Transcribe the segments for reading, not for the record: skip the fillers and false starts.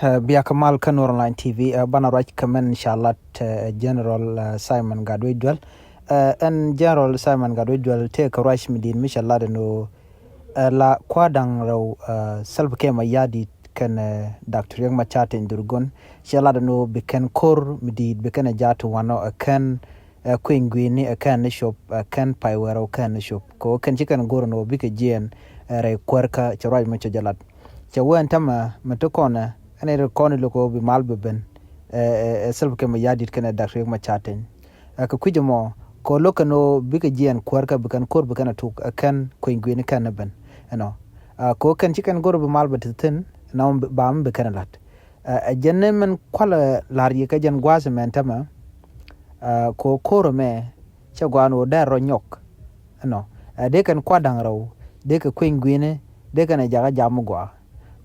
Biya Kamal Kanur Online TV bana right kamen inshallah General Simon Gatwech Dual and General Simon Gatwech Dual take a rush midin inshallah no la kwadang raw self kema yadi kan Dr. Yang Machate in Durgon inshallah no beken kor midid beken jatu wano kan Queen Gwini kan shop kan paiwero kan shop ko kan chicken goro no bike jien re kwarka charai macho jalat chawan tama matokona ane rekoni loko bi malbe ben self kema yadit kana Dr. Yang Machate ka kujamo ko lokano bike jien kwarka bikan kor bikan tuk kan Queen Gwini kan ben ano ko kan chicken goro bi malbe tin na bam bikan lat jenne men kwala lari ka jan gwaze men tama ko koro me chagwano daro nyok no de kan kwadang raw de ka Queen Gwini de kan jaga jamugwa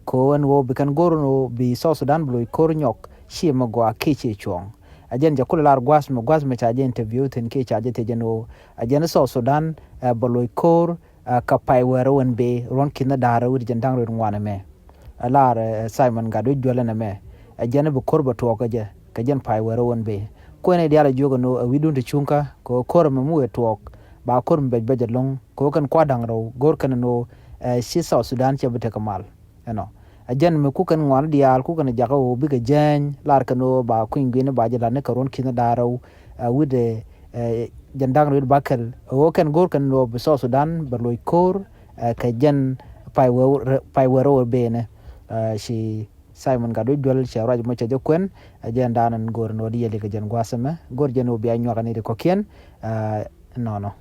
ko en wo bikan goro no bi Sudan bloy kor nyok shi magwa keche chong ajen ja kula gwas me chaje interview ten ke chaje te jeno ajen Sudan bloy kor ka paiwero wen be ron kina daro wi jendang ro ngwana me alar Simon Gatwech Dual na me ajen bu korba to ka jen paiwero wen be ko ne diala jogo no widun te chunka ko kor mu etwok ba kor mbe long ko kan kwadang raw gor kan no shi Sudan che bete kamal ano ajen me ku kan ngwal dial ku kan jaga o biga jen lar kano ba Queen Gwini ba jala ne karon kina daraw wide jandang rid bakal o kan gor kan no bi Sudan berloy kor ka jen paiwero be ne shi Simon Gatwech Dual shi raj mo chajo kwen ajen danan gor no diele ka jen gwasama gor jen obi anyo kan de kokien no